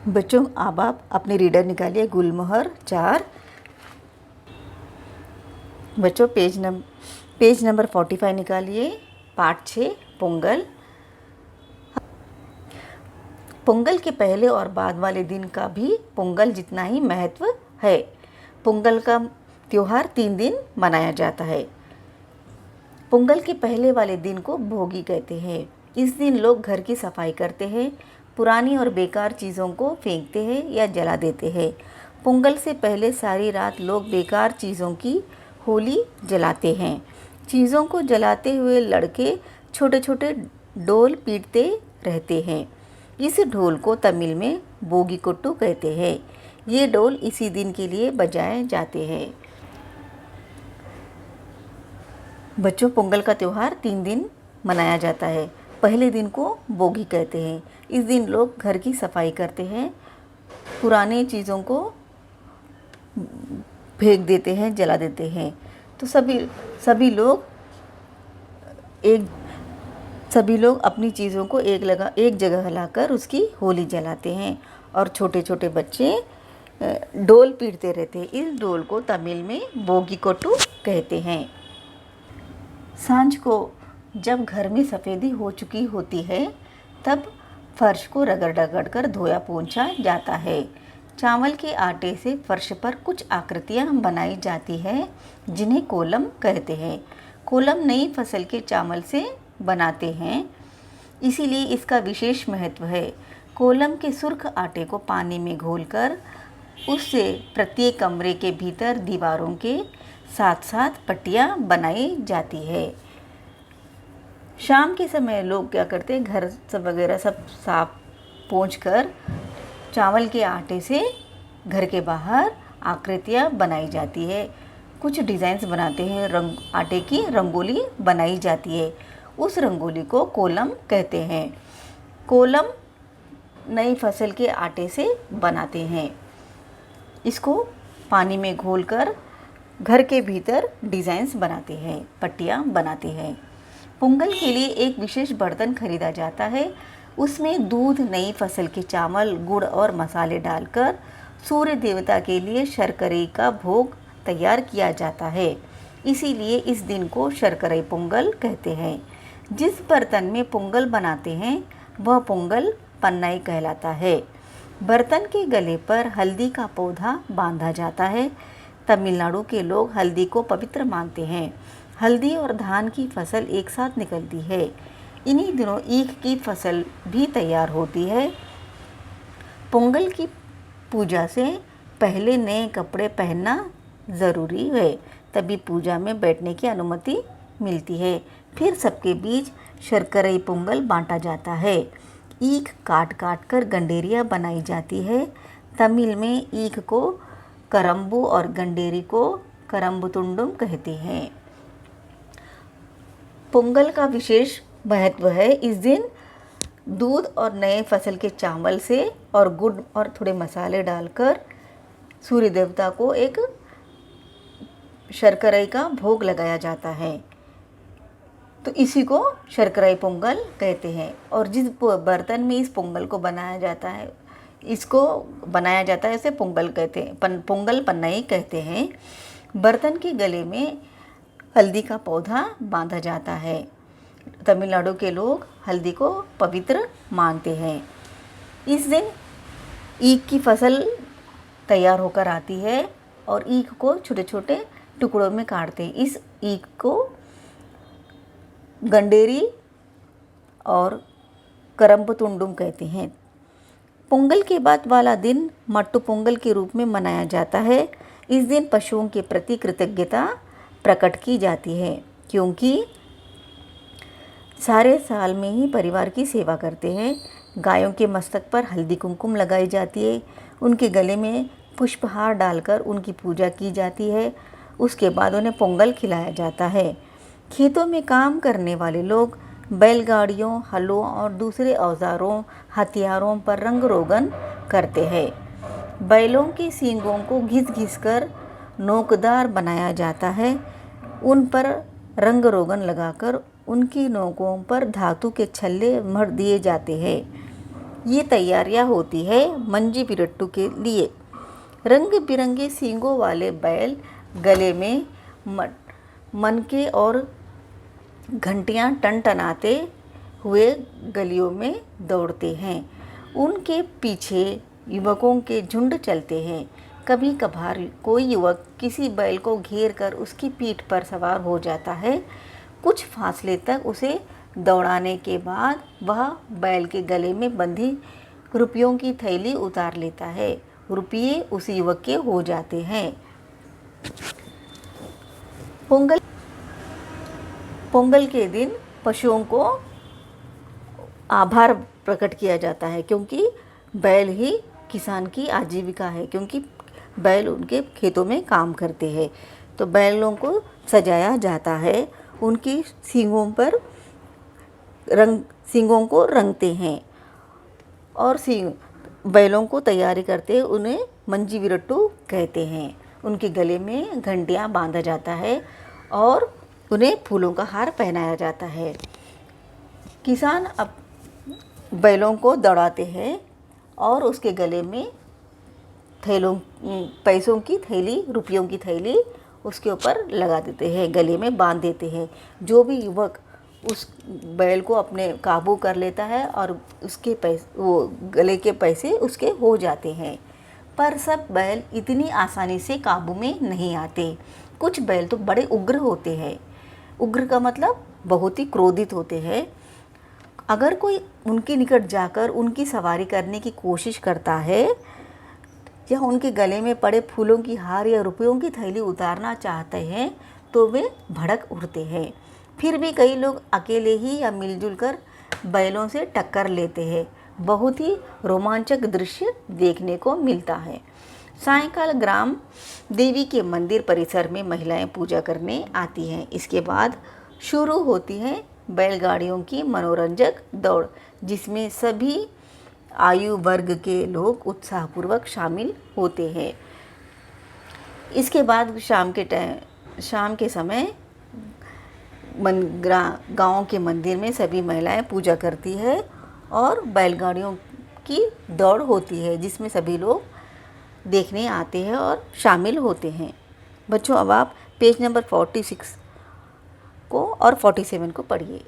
बच्चों, अब आप अपने रीडर निकालिए गुलमोहर 4। बच्चों, पेज नंबर 45 निकालिए। पाठ 6 पोंगल। पोंगल के पहले और बाद वाले दिन का भी पोंगल जितना ही महत्व है। पोंगल का त्योहार 3 दिन मनाया जाता है। पोंगल के पहले वाले दिन को भोगी कहते हैं। इस दिन लोग घर की सफाई करते हैं, पुरानी और बेकार चीज़ों को फेंकते हैं या जला देते हैं। पोंगल से पहले सारी रात लोग बेकार चीज़ों की होली जलाते हैं। चीज़ों को जलाते हुए लड़के छोटे छोटे ढोल पीटते रहते हैं। इस ढोल को तमिल में बोगी कोट्टू कहते हैं। ये ढोल इसी दिन के लिए बजाए जाते हैं। बच्चों, पोंगल का त्यौहार 3 दिन मनाया जाता है। पहले दिन को बोगी कहते हैं। इस दिन लोग घर की सफाई करते हैं, पुराने चीज़ों को फेंक देते हैं, जला देते हैं। तो सभी लोग अपनी चीज़ों को एक जगह लाकर उसकी होली जलाते हैं और छोटे छोटे बच्चे ढोल पीटते रहते हैं। इस ढोल को तमिल में बोगी कोट्टू कहते हैं। सांझ को जब घर में सफ़ेदी हो चुकी होती है तब फर्श को रगड़ कर धोया पोंछा जाता है। चावल के आटे से फर्श पर कुछ आकृतियाँ बनाई जाती है जिन्हें कोलम कहते हैं। कोलम नई फसल के चावल से बनाते हैं, इसीलिए इसका विशेष महत्व है। कोलम के सुर्ख आटे को पानी में घोलकर उससे प्रत्येक कमरे के भीतर दीवारों के साथ साथ पट्टियाँ बनाई जाती है। शाम के समय लोग क्या करते हैं, घर सब साफ पोंछ कर चावल के आटे से घर के बाहर आकृतियाँ बनाई जाती है, कुछ डिज़ाइंस बनाते हैं, आटे की रंगोली बनाई जाती है। उस रंगोली को कोलम कहते हैं। कोलम नई फसल के आटे से बनाते हैं। इसको पानी में घोलकर घर के भीतर डिज़ाइंस बनाते हैं, पट्टियाँ बनाते हैं। पोंगल के लिए एक विशेष बर्तन खरीदा जाता है। उसमें दूध, नई फसल के चावल, गुड़ और मसाले डालकर सूर्य देवता के लिए शर्करे का भोग तैयार किया जाता है। इसीलिए इस दिन को शर्करे पोंगल कहते हैं। जिस बर्तन में पोंगल बनाते हैं वह पोंगल पन्नाई कहलाता है। बर्तन के गले पर हल्दी का पौधा बांधा जाता है। तमिलनाडु के लोग हल्दी को पवित्र मानते हैं। हल्दी और धान की फसल एक साथ निकलती है। इन्हीं दिनों ईख की फसल भी तैयार होती है। पोंगल की पूजा से पहले नए कपड़े पहनना ज़रूरी है, तभी पूजा में बैठने की अनुमति मिलती है। फिर सबके बीच शर्करे पोंगल बांटा जाता है। ईख काट कर गंडेरिया बनाई जाती है। तमिल में ईख को करम्बू और गंडेरी को करम्बुतुंडुम कहते हैं। पोंगल का विशेष महत्व है। इस दिन दूध और नए फसल के चावल से और गुड़ और थोड़े मसाले डालकर सूर्य देवता को एक शर्करे का भोग लगाया जाता है, तो इसी को शर्करे पोंगल कहते हैं। और जिस बर्तन में इस पोंगल को बनाया जाता है उसे पोंगल कहते हैं, पोंगल पन्नाई कहते हैं। बर्तन के गले में हल्दी का पौधा बांधा जाता है। तमिलनाडु के लोग हल्दी को पवित्र मानते हैं। इस दिन ईख की फसल तैयार होकर आती है और ईख को छोटे छोटे टुकड़ों में काटते हैं। इस ईख को गंडेरी और करम्बुतुंडुम कहते हैं। पोंगल के बाद वाला दिन मट्टू पोंगल के रूप में मनाया जाता है। इस दिन पशुओं के प्रति कृतज्ञता प्रकट की जाती है, क्योंकि सारे साल में ही परिवार की सेवा करते हैं। गायों के मस्तक पर हल्दी कुमकुम लगाई जाती है। उनके गले में पुष्पहार डालकर उनकी पूजा की जाती है। उसके बाद उन्हें पोंगल खिलाया जाता है। खेतों में काम करने वाले लोग बैलगाड़ियों, हलों और दूसरे औजारों, हथियारों पर रंग रोगन करते हैं। बैलों के सींगों को घिस कर नोकदार बनाया जाता है। उन पर रंग रोगन लगाकर उनकी नोकों पर धातु के छल्ले मढ़ दिए जाते हैं। ये तैयारियां होती है मंजी विरट्टू के लिए। रंग बिरंगे सींगों वाले बैल गले में मनके और घंटियां टनटनाते हुए गलियों में दौड़ते हैं। उनके पीछे युवकों के झुंड चलते हैं। कभी कभार कोई युवक किसी बैल को घेर कर उसकी पीठ पर सवार हो जाता है। कुछ फासले तक उसे दौड़ाने के बाद वह बैल के गले में बंधी रुपयों की थैली उतार लेता है। रुपये उस युवक के हो जाते हैं। पोंगल के दिन पशुओं को आभार प्रकट किया जाता है, क्योंकि बैल ही किसान की आजीविका है, क्योंकि बैल उनके खेतों में काम करते हैं। तो बैलों को सजाया जाता है, उनकी सींगों को रंगते हैं और बैलों को तैयारी करते हैं, उन्हें मंजी विरट्टू कहते हैं। उनके गले में घंटियां बांधा जाता है और उन्हें फूलों का हार पहनाया जाता है। किसान अब बैलों को दौड़ाते हैं और उसके गले में पैसों की थैली, रुपयों की थैली उसके ऊपर लगा देते हैं, गले में बांध देते हैं। जो भी युवक उस बैल को अपने काबू कर लेता है और उसके वो गले के पैसे उसके हो जाते हैं। पर सब बैल इतनी आसानी से काबू में नहीं आते। कुछ बैल तो बड़े उग्र होते हैं। उग्र का मतलब बहुत ही क्रोधित होते हैं। अगर कोई उनके निकट जाकर उनकी सवारी करने की कोशिश करता है या उनके गले में पड़े फूलों की हार या रुपयों की थैली उतारना चाहते हैं तो वे भड़क उठते हैं। फिर भी कई लोग अकेले ही या मिलजुल कर बैलों से टक्कर लेते हैं। बहुत ही रोमांचक दृश्य देखने को मिलता है। सायंकाल ग्राम देवी के मंदिर परिसर में महिलाएं पूजा करने आती हैं। इसके बाद शुरू होती है बैलगाड़ियों की मनोरंजक दौड़, जिसमें सभी आयु वर्ग के लोग उत्साहपूर्वक शामिल होते हैं। इसके बाद शाम के समय गाँव के मंदिर में सभी महिलाएं पूजा करती है और बैलगाड़ियों की दौड़ होती है, जिसमें सभी लोग देखने आते हैं और शामिल होते हैं। बच्चों, अब आप पेज नंबर 46 को और 47 को पढ़िए।